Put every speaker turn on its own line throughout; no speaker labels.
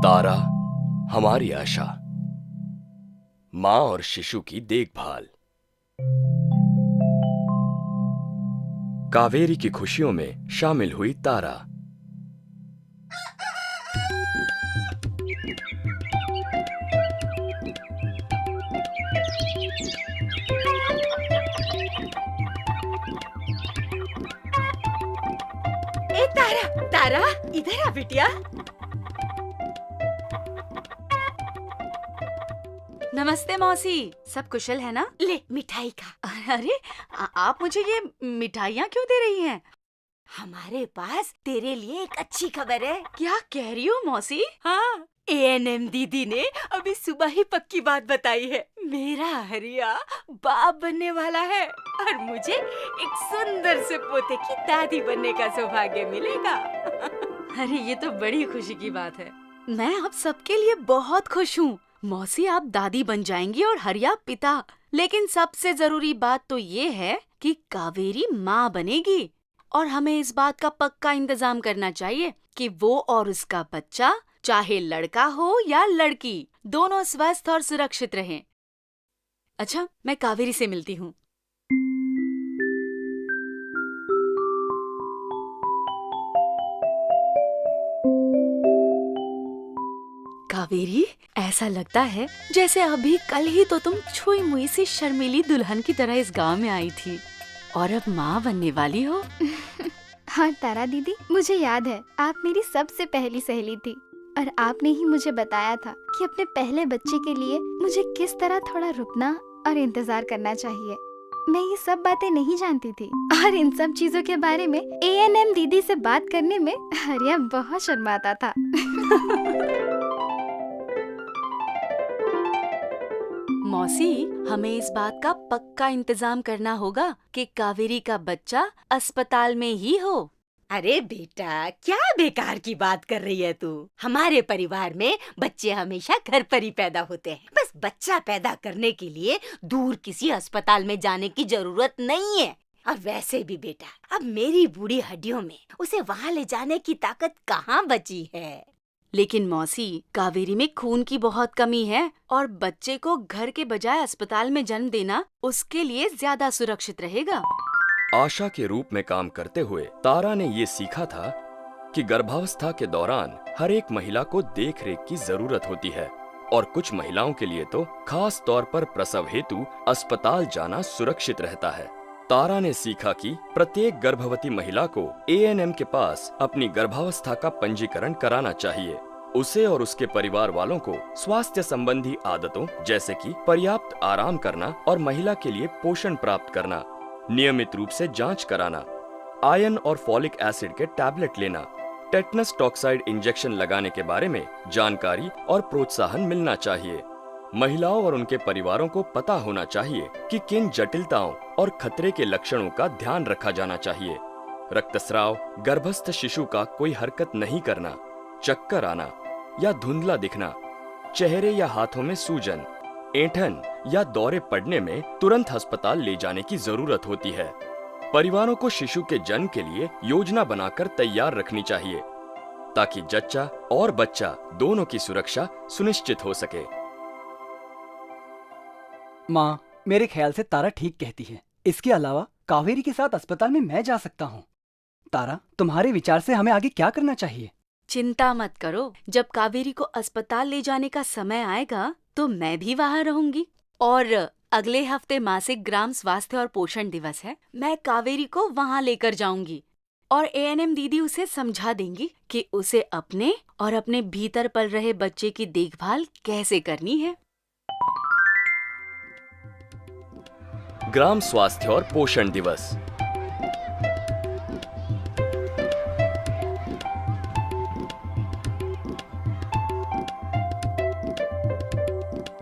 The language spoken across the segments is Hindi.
तारा, हमारी आशा, मां और शिशु की देखभाल। कावेरी की खुशियों में शामिल हुई तारा।
ए तारा, तारा, इधर आ बिटिया।
नमस्ते मौसी, सब कुशल है ना?
ले मिठाई खा।
अरे आप मुझे ये मिठाइयाँ क्यों दे रही हैं?
हमारे पास तेरे लिए एक अच्छी खबर है।
क्या कह रही हो मौसी?
हाँ, एएनएम दीदी ने अभी सुबह ही पक्की बात बताई है। मेरा हरिया बाप बनने वाला है और मुझे एक सुंदर से पोते की दादी बनने का सौभाग्य मिलेगा।
अरे ये तो बड़ी खुशी की बात है। मैं आप सबके लिए बहुत खुश हूँ। मौसी आप दादी बन जाएंगी और हरिया पिता। लेकिन सबसे जरूरी बात तो ये है कि कावेरी माँ बनेगी और हमें इस बात का पक्का इंतजाम करना चाहिए कि वो और उसका बच्चा, चाहे लड़का हो या लड़की, दोनों स्वस्थ और सुरक्षित रहें। अच्छा, मैं कावेरी से मिलती हूँ। कावेरी, ऐसा लगता है जैसे अभी कल ही तो तुम छुई मुई सी शर्मीली दुल्हन की तरह इस गांव में आई थी और अब माँ बनने वाली हो।
हाँ तारा दीदी, मुझे याद है आप मेरी सबसे पहली सहेली थी और आपने ही मुझे बताया था कि अपने पहले बच्चे के लिए मुझे किस तरह थोड़ा रुकना और इंतजार करना चाहिए। मैं ये सब बातें नहीं जानती थी और इन सब चीजों के बारे में एएनएम दीदी से बात करने में हरिया बहुत शर्माता था।
मौसी, हमें इस बात का पक्का इंतजाम करना होगा कि कावेरी का बच्चा अस्पताल में ही हो।
अरे बेटा, क्या बेकार की बात कर रही है तू? हमारे परिवार में बच्चे हमेशा घर पर ही पैदा होते हैं। बस बच्चा पैदा करने के लिए दूर किसी अस्पताल में जाने की जरूरत नहीं है। और वैसे भी बेटा, अब मेरी बूढ़ी हड्डियों में उसे वहाँ ले जाने की ताकत कहाँ बची है?
लेकिन मौसी, कावेरी में खून की बहुत कमी है और बच्चे को घर के बजाय अस्पताल में जन्म देना उसके लिए ज्यादा सुरक्षित रहेगा।
आशा के रूप में काम करते हुए तारा ने ये सीखा था कि गर्भावस्था के दौरान हर एक महिला को देख रेख की जरूरत होती है और कुछ महिलाओं के लिए तो खास तौर पर प्रसव हेतु अस्पताल जाना सुरक्षित रहता है। तारा ने सीखा कि प्रत्येक गर्भवती महिला को एएनएम के पास अपनी गर्भावस्था का पंजीकरण कराना चाहिए। उसे और उसके परिवार वालों को स्वास्थ्य संबंधी आदतों जैसे कि पर्याप्त आराम करना और महिला के लिए पोषण प्राप्त करना, नियमित रूप से जांच कराना, आयरन और फॉलिक एसिड के टैबलेट लेना, टेटनस टॉक्साइड इंजेक्शन लगाने के बारे में जानकारी और प्रोत्साहन मिलना चाहिए। महिलाओं और उनके परिवारों को पता होना चाहिए कि किन जटिलताओं और खतरे के लक्षणों का ध्यान रखा जाना चाहिए। रक्तस्राव, गर्भस्थ शिशु का कोई हरकत नहीं करना, चक्कर आना या धुंधला दिखना, चेहरे या हाथों में सूजन, ऐंठन या दौरे पड़ने में तुरंत अस्पताल ले जाने की जरूरत होती है। परिवारों को शिशु के जन्म के लिए योजना बनाकर तैयार रखनी चाहिए ताकि जच्चा और बच्चा दोनों की सुरक्षा सुनिश्चित हो सके।
माँ, मेरे ख्याल से तारा ठीक कहती है। इसके अलावा कावेरी के साथ अस्पताल में मैं जा सकता हूँ। तारा, तुम्हारे विचार से हमें आगे क्या करना चाहिए?
चिंता मत करो, जब कावेरी को अस्पताल ले जाने का समय आएगा तो मैं भी वहाँ रहूंगी। और अगले हफ्ते मासिक ग्राम स्वास्थ्य और पोषण दिवस है। मैं कावेरी को वहाँ लेकर जाऊंगी और एएनएम दीदी उसे समझा देंगी कि उसे अपने और अपने भीतर पल रहे बच्चे की देखभाल कैसे करनी है।
ग्राम स्वास्थ्य और पोषण दिवस।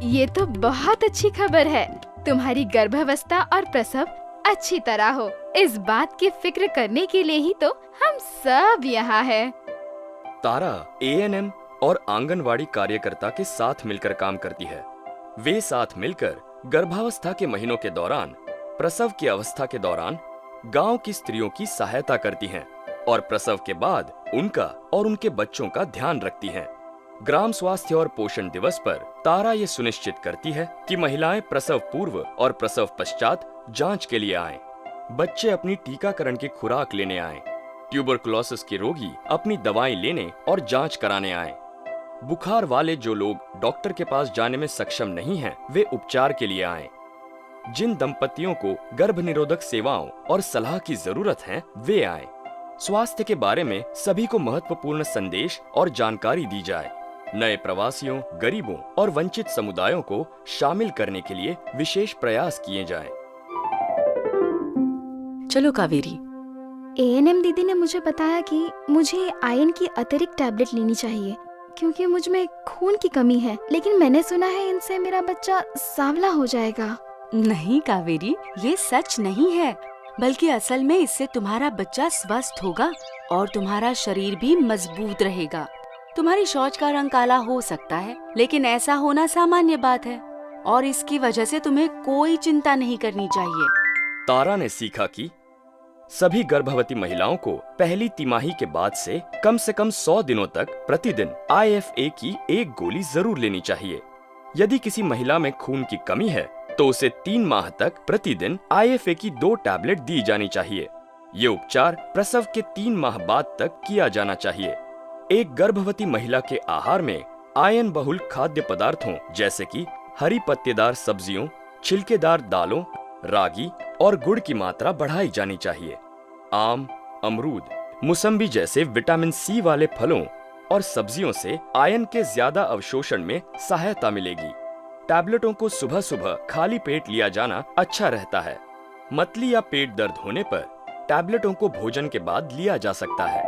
ये तो बहुत अच्छी खबर है। तुम्हारी गर्भावस्था और प्रसव अच्छी तरह हो, इस बात की फिक्र करने के लिए ही तो हम सब यहाँ हैं।
तारा एएनएम और आंगनवाड़ी कार्यकर्ता के साथ मिलकर काम करती है। वे साथ मिलकर गर्भावस्था के महीनों के दौरान, प्रसव की अवस्था के दौरान गांव की स्त्रियों की सहायता करती हैं और प्रसव के बाद उनका और उनके बच्चों का ध्यान रखती हैं। ग्राम स्वास्थ्य और पोषण दिवस पर तारा ये सुनिश्चित करती है कि महिलाएं प्रसव पूर्व और प्रसव पश्चात जांच के लिए आएं। बच्चे अपनी टीकाकरण की खुराक लेने आएं। ट्यूबरकुलोसिस के रोगी अपनी दवाएं लेने और जांच कराने आएं। बुखार वाले जो लोग डॉक्टर के पास जाने में सक्षम नहीं हैं, वे उपचार के लिए आएं। जिन दंपतियों को गर्भ निरोधक सेवाओं और सलाह की जरूरत है, वे आएं। स्वास्थ्य के बारे में सभी को महत्वपूर्ण संदेश और जानकारी दी जाए। नए प्रवासियों, गरीबों और वंचित समुदायों को शामिल करने के लिए विशेष प्रयास किए जाएं।
चलो कावेरी।
एएनएम दीदी ने मुझे बताया कि मुझे आयरन की अतिरिक्त टैबलेट लेनी चाहिए क्योंकि मुझ में खून की कमी है, लेकिन मैंने सुना है इनसे मेरा बच्चा सांवला हो जाएगा।
नहीं कावेरी, ये सच नहीं है, बल्कि असल में इससे तुम्हारा बच्चा स्वस्थ होगा और तुम्हारा शरीर भी मजबूत रहेगा। तुम्हारी शौच का रंग काला हो सकता है, लेकिन ऐसा होना सामान्य बात है और इसकी वजह से तुम्हें कोई चिंता नहीं करनी चाहिए।
तारा ने सीखा कि सभी गर्भवती महिलाओं को पहली तिमाही के बाद से कम 100 दिनों तक प्रतिदिन IFA की एक गोली जरूर लेनी चाहिए। यदि किसी महिला में खून की कमी है तो उसे 3 माह तक प्रतिदिन IFA की 2 टैबलेट दी जानी चाहिए। ये उपचार प्रसव के 3 माह बाद तक किया जाना चाहिए। एक गर्भवती महिला के आहार में आयन बहुल खाद्य पदार्थों जैसे कि हरी पत्तेदार सब्जियों, छिलकेदार दालों, रागी और गुड़ की मात्रा बढ़ाई जानी चाहिए। आम, अमरूद, मौसम्बी जैसे विटामिन C वाले फलों और सब्जियों से आयन के ज्यादा अवशोषण में सहायता मिलेगी। टैबलेटों को सुबह सुबह खाली पेट लिया जाना अच्छा रहता है। मतली या पेट दर्द होने पर टैबलेटों को भोजन के बाद लिया जा सकता है।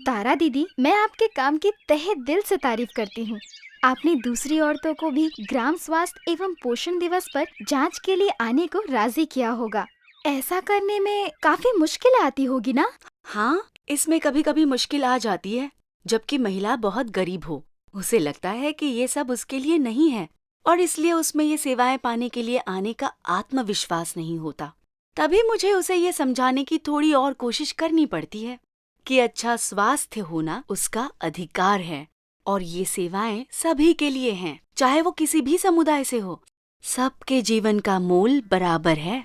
तारा दीदी, मैं आपके काम की तहे दिल से तारीफ करती हूँ। आपने दूसरी औरतों को भी ग्राम स्वास्थ्य एवं पोषण दिवस पर जांच के लिए आने को राजी किया होगा। ऐसा करने में काफी मुश्किल आती होगी ना?
हाँ, इसमें कभी कभी मुश्किल आ जाती है, जबकि महिला बहुत गरीब हो। उसे लगता है कि ये सब उसके लिए नहीं है और इसलिए उसमें ये सेवाएं पाने के लिए आने का आत्मविश्वास नहीं होता। तभी मुझे उसे ये समझाने की थोड़ी और कोशिश करनी पड़ती है कि अच्छा स्वास्थ्य होना उसका अधिकार है और ये सेवाएं सभी के लिए हैं, चाहे वो किसी भी समुदाय से हो। सबके जीवन का मोल बराबर है।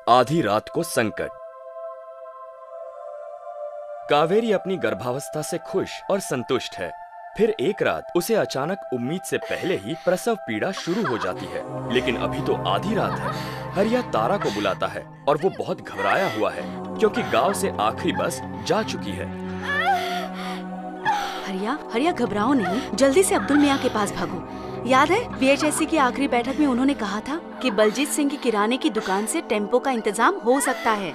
आधी रात को संकट। कावेरी अपनी गर्भावस्था से खुश और संतुष्ट है। फिर एक रात उसे अचानक उम्मीद से पहले ही प्रसव पीड़ा शुरू हो जाती है। लेकिन अभी तो आधी रात है। हरिया तारा को बुलाता है और वो बहुत घबराया हुआ है क्योंकि गांव से आखिरी बस जा चुकी है।
हरिया घबराओ नहीं, जल्दी से अब्दुल मियाँ के पास भागो। याद है VHSC की आखिरी बैठक में उन्होंने कहा था कि बलजीत सिंह की किराने की दुकान से टेम्पो का इंतजाम हो सकता है।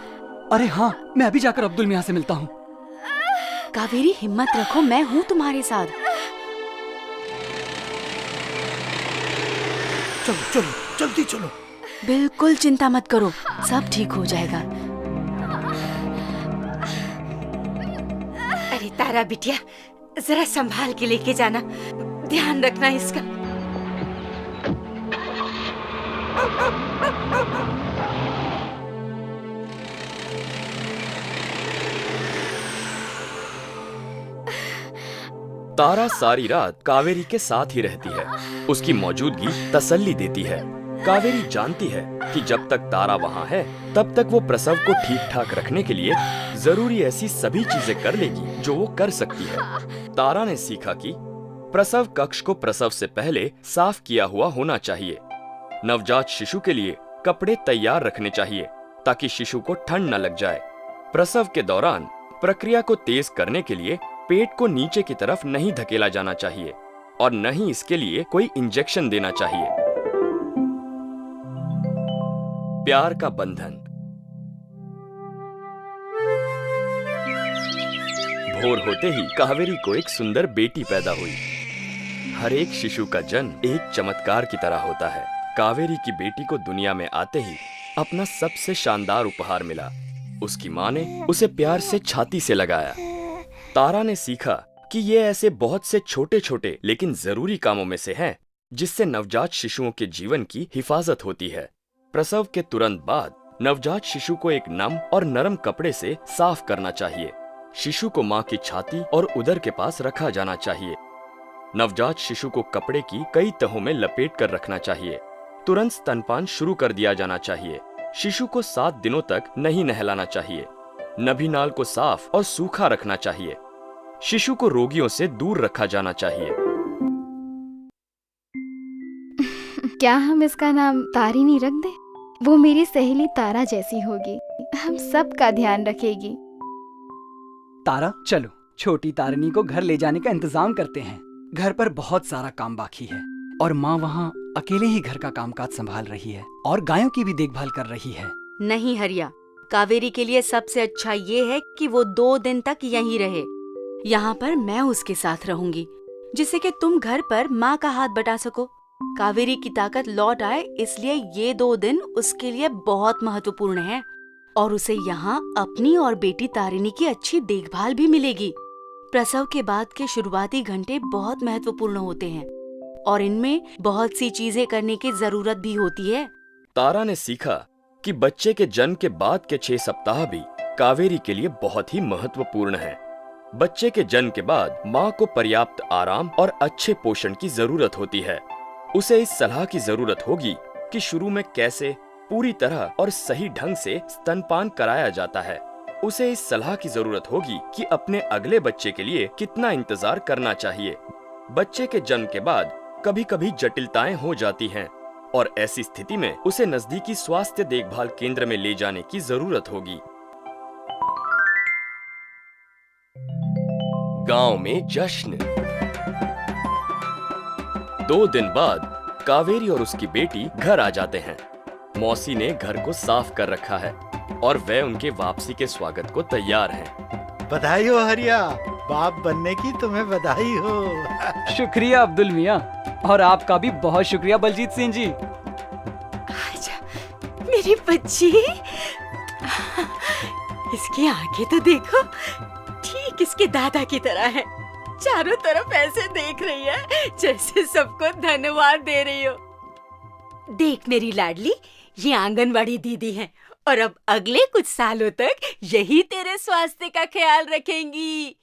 अरे हाँ, मैं अभी जाकर अब्दुल मियाँ से मिलता हूँ।
कावेरी, हिम्मत रखो, मैं हूँ तुम्हारे साथ।
चलो चलो जल्दी चलो।
बिल्कुल चिंता मत करो, सब ठीक हो जाएगा।
अरे तारा बिटिया, जरा संभाल के लेके जाना, ध्यान रखना इसका।
तारा सारी रात कावेरी के साथ ही रहती है। उसकी मौजूदगी तसल्ली देती है। कावेरी जानती है कि जब तक तारा वहाँ है तब तक वो प्रसव को ठीक ठाक रखने के लिए जरूरी ऐसी सभी चीजें कर लेगी जो वो कर सकती है। तारा ने सीखा कि प्रसव कक्ष को प्रसव से पहले साफ किया हुआ होना चाहिए। नवजात शिशु के लिए कपड़े तैयार रखने चाहिए ताकि शिशु को ठंड न लग जाए। प्रसव के दौरान प्रक्रिया को तेज करने के लिए पेट को नीचे की तरफ नहीं धकेला जाना चाहिए और न ही इसके लिए कोई इंजेक्शन देना चाहिए। प्यार का बंधन। भोर होते ही कावेरी को एक सुंदर बेटी पैदा हुई। हर एक शिशु का जन्म एक चमत्कार की तरह होता है। कावेरी की बेटी को दुनिया में आते ही अपना सबसे शानदार उपहार मिला। उसकी माँ ने उसे प्यार से छाती से लगाया। तारा ने सीखा कि ये ऐसे बहुत से छोटे छोटे लेकिन जरूरी कामों में से हैं जिससे नवजात शिशुओं के जीवन की हिफाजत होती है। प्रसव के तुरंत बाद नवजात शिशु को एक नम और नरम कपड़े से साफ करना चाहिए। शिशु को मां की छाती और उदर के पास रखा जाना चाहिए। नवजात शिशु को कपड़े की कई तहों में लपेट कर रखना चाहिए। तुरंत स्तनपान शुरू कर दिया जाना चाहिए। शिशु को 7 दिनों तक नहीं नहलाना चाहिए। नभी नाल को साफ और सूखा रखना चाहिए। शिशु को रोगियों से दूर रखा जाना चाहिए।
क्या हम इसका नाम तारिणी रख दें? वो मेरी सहेली तारा जैसी होगी, हम सब का ध्यान रखेगी।
तारा, चलो छोटी तारिणी को घर ले जाने का इंतजाम करते हैं। घर पर बहुत सारा काम बाकी है और माँ वहाँ अकेले ही घर का कामकाज संभाल रही है और गायों की भी देखभाल कर रही है।
नहीं हरिया, कावेरी के लिए सबसे अच्छा ये है कि वो 2 दिन तक यहीं रहे। यहाँ पर मैं उसके साथ रहूंगी, जिससे कि तुम घर पर माँ का हाथ बटा सको। कावेरी की ताकत लौट आए, इसलिए ये 2 दिन उसके लिए बहुत महत्वपूर्ण है और उसे यहाँ अपनी और बेटी तारिणी की अच्छी देखभाल भी मिलेगी। प्रसव के बाद के शुरुआती घंटे बहुत महत्वपूर्ण होते हैं और इनमें बहुत सी चीजें करने की जरूरत भी होती है।
तारा ने सीखा कि बच्चे के जन्म के बाद के 6 सप्ताह भी कावेरी के लिए बहुत ही महत्वपूर्ण है। बच्चे के जन्म के बाद माँ को पर्याप्त आराम और अच्छे पोषण की जरूरत होती है। उसे इस सलाह की जरूरत होगी कि शुरू में कैसे पूरी तरह और सही ढंग से स्तनपान कराया जाता है। उसे इस सलाह की जरूरत होगी कि अपने अगले बच्चे के लिए कितना इंतजार करना चाहिए। बच्चे के जन्म के बाद कभी कभी जटिलताएं हो जाती हैं और ऐसी स्थिति में उसे नजदीकी स्वास्थ्य देखभाल केंद्र में ले जाने की जरूरत होगी। गांव में जश्न। 2 दिन बाद कावेरी और उसकी बेटी घर आ जाते हैं। मौसी ने घर को साफ कर रखा है और वे उनके वापसी के स्वागत को तैयार हैं।
बधाई हो हरिया, बाप बनने की तुम्हें बधाई हो।
शुक्रिया अब्दुल मियाँ, और आपका भी बहुत शुक्रिया बलजीत सिंह जी।
आजा, मेरी बच्ची, इसकी आंखें तो देखो, ठीक इसके दादा की तरह है। चारों तरफ ऐसे देख रही है जैसे सबको धन्यवाद दे रही हो। देख मेरी लाडली, ये आंगनवाड़ी दीदी हैं और अब अगले कुछ सालों तक यही तेरे स्वास्थ्य का ख्याल रखेंगी।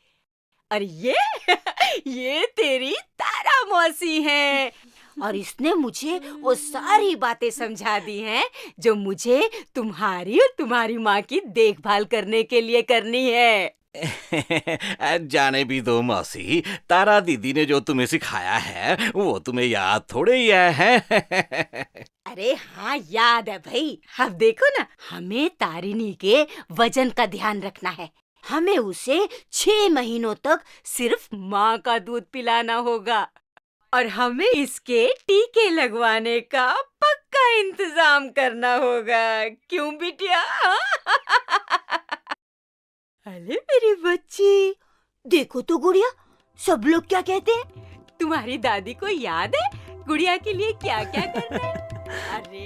और ये तेरी तारा मौसी है और इसने मुझे वो सारी बातें समझा दी हैं जो मुझे तुम्हारी और तुम्हारी माँ की देखभाल करने के लिए करनी है।
जाने भी दो मौसी, तारा दीदी ने जो तुम्हें सिखाया है वो तुम्हें याद थोड़े ही है।
अरे हाँ, याद है भाई। अब देखो ना, हमें तारिणी के वजन का ध्यान रखना है। हमें उसे 6 महीनों तक सिर्फ माँ का दूध पिलाना होगा और हमें इसके टीके लगवाने का पक्का इंतजाम करना होगा। क्यों बिटिया? अरे मेरी बच्ची, देखो तो गुड़िया, सब लोग क्या कहते हैं? तुम्हारी दादी को याद है गुड़िया के लिए क्या क्या करना है? अरे